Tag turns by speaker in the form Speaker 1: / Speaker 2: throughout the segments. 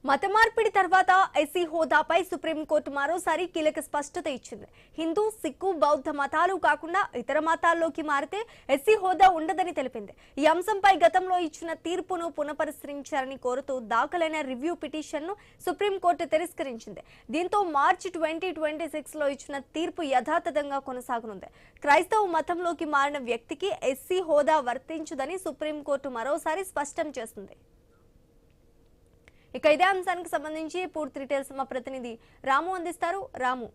Speaker 1: మత మార్పిడి తర్వాత ఎస్సీ హోదాపై సుప్రీంకోర్టు మరోసారి కీలక స్పష్టత ఇచ్చింది. హిందూ, సిక్కు, బౌద్ధ మతాలు కాకుండా ఇతర మతాల్లోకి మారితే ఎస్సీ హోదా ఉండదని తెలిపింది. ఈ అంశంపై గతంలో ఇచ్చిన తీర్పును పునఃపరిశీలించాలని కోరుతూ దాఖలైన రివ్యూ పిటిషన్ను సుప్రీంకోర్టు తిరస్కరించింది. దీంతో మార్చి 2026లో ఇచ్చిన తీర్పు యథాతథంగా కొనసాగనుంది. క్రైస్తవ మతంలోకి మారిన వ్యక్తికి ఎస్సీ హోదా వర్తించదని సుప్రీంకోర్టు మరోసారి స్పష్టం చేస్తుంది. ఇక ఇదే అంశానికి సంబంధించి పూర్తి డీటెయిల్స్ మా ప్రతినిధి రాము అందిస్తారు. రాము,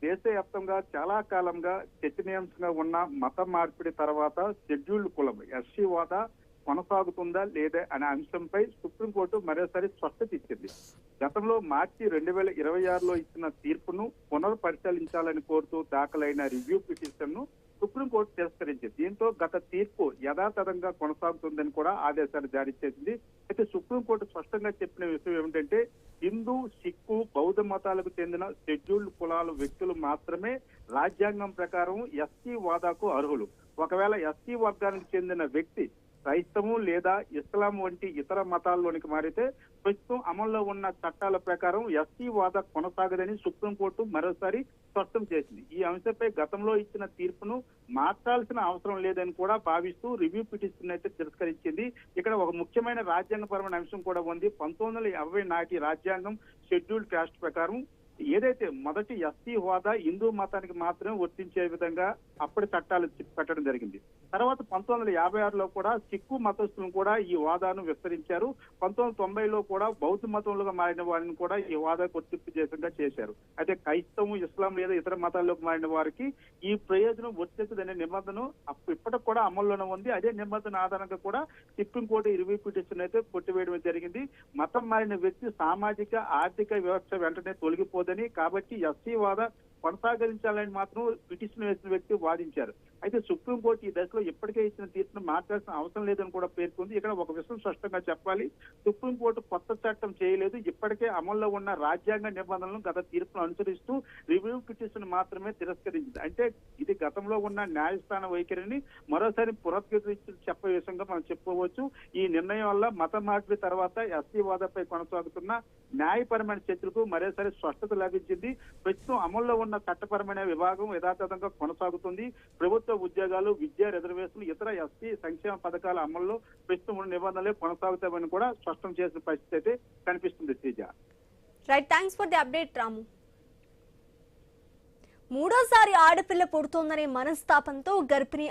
Speaker 2: దేశవ్యాప్తంగా చాలా కాలంగా చర్చనీయాంశంగా ఉన్న మత మార్పిడి తర్వాత షెడ్యూల్డ్ కులం ఎస్సీ హోదా కొనసాగుతుందా లేదా అనే అంశంపై సుప్రీంకోర్టు మరోసారి స్పష్టత ఇచ్చింది. గతంలో మార్చి 2026లో ఇచ్చిన తీర్పును పునఃపరిశీలించాలని కోరుతూ దాఖలైన రివ్యూ పిటిషన్ ను సుప్రీంకోర్టు తిరస్కరించింది. దీంతో గత తీర్పు యథాతథంగా కొనసాగుతుందని కూడా ఆదేశాలు జారీ చేసింది. అయితే సుప్రీంకోర్టు స్పష్టంగా చెప్పిన విషయం ఏమిటంటే హిందూ, సిక్కు, బౌద్ధ మతాలకు చెందిన షెడ్యూల్డ్ కులాల వ్యక్తులు మాత్రమే రాజ్యాంగం ప్రకారం ఎస్సీ హోదాకు అర్హులు. ఒకవేళ ఎస్సీ వర్గానికి చెందిన వ్యక్తి క్రైస్తవం లేదా ఇస్లాం వంటి ఇతర మతాల్లోనికి మారితే ప్రస్తుతం అమల్లో ఉన్న చట్టాల ప్రకారం ఎస్సీ హోదా కొనసాగదని సుప్రీంకోర్టు మరోసారి స్పష్టం చేసింది. ఈ అంశంపై గతంలో ఇచ్చిన తీర్పును మార్చాల్సిన అవసరం లేదని కూడా భావిస్తూ రివ్యూ పిటిషన్ అయితే తిరస్కరించింది. ఇక్కడ ఒక ముఖ్యమైన రాజ్యాంగపరమైన అంశం కూడా ఉంది. 1950 నాటి రాజ్యాంగం షెడ్యూల్డ్ కాస్ట్ ప్రకారం ఏదైతే మొదటి ఎస్సీ హోదా హిందూ మతానికి మాత్రమే వర్తించే విధంగా అప్పటి చట్టాలు పెట్టడం జరిగింది. తర్వాత 1956లో కూడా సిక్కు మతస్థులను కూడా ఈ హోదాను విస్తరించారు. 1990లో కూడా బౌద్ధ మతంలోకి మారిన వారిని కూడా ఈ హోదా వర్తింపు చేశారు. అయితే క్రైస్తవం, ఇస్లాం లేదా ఇతర మతాల్లోకి మారిన వారికి ఈ ప్రయోజనం వర్తించదనే నిబంధన ఇప్పటికి కూడా అమల్లోనే ఉంది. అదే నిబంధన ఆధారంగా కూడా సుప్రీంకోర్టు రివ్యూ పిటిషన్ అయితే కొట్టివేయడం జరిగింది. మతం మారిన వ్యక్తి సామాజిక, ఆర్థిక వ్యవస్థ వెంటనే తొలగిపోదు కాబట్టి ఎస్సీ హోదా కొనసాగించాలని మాత్రం పిటిషన్ వేసిన వ్యక్తి వాదించారు. అయితే సుప్రీంకోర్టు ఈ దశలో ఇప్పటికే ఇచ్చిన తీర్పును మార్చాల్సిన అవసరం లేదని కూడా పేర్కొంది. ఇక్కడ ఒక విషయం స్పష్టంగా చెప్పాలి, సుప్రీంకోర్టు కొత్త చట్టం చేయలేదు. ఇప్పటికే అమల్లో ఉన్న రాజ్యాంగ నిబంధనలను గత తీర్పును అనుసరిస్తూ రివ్యూ పిటిషన్ మాత్రమే తిరస్కరించింది. అంటే ఇది గతంలో ఉన్న న్యాయస్థాన వైఖరిని మరోసారి పునరుద్ధరించి చెప్పే విషయంగా మనం చెప్పుకోవచ్చు. ఈ నిర్ణయం వల్ల మత మార్పిడి తర్వాత ఎస్సీ హోదాపై కొనసాగుతున్న న్యాయపరమైన చర్చలకు మరోసారి స్పష్టత లభించింది. ప్రస్తుతం అమల్లో ఉన్న చట్టపరమైన విభాగం యథాతథంగా కొనసాగుతుంది. ప్రభుత్వ ఉద్యోగాలు, విద్యా రిజర్వేషన్లు, ఇతర ఎస్సీ సంక్షేమ పథకాల అమల్లో ప్రస్తుతం ఉన్న నిబంధనలే కొనసాగుతామని కూడా స్పష్టం చేసిన పరిస్థితి అయితే కనిపిస్తుంది. Sreeja,
Speaker 1: right, thanks for the update Ramu. మూడోసారి ఆడపిల్ల పుడుతోందనే మనస్తాపంతో గర్భిణి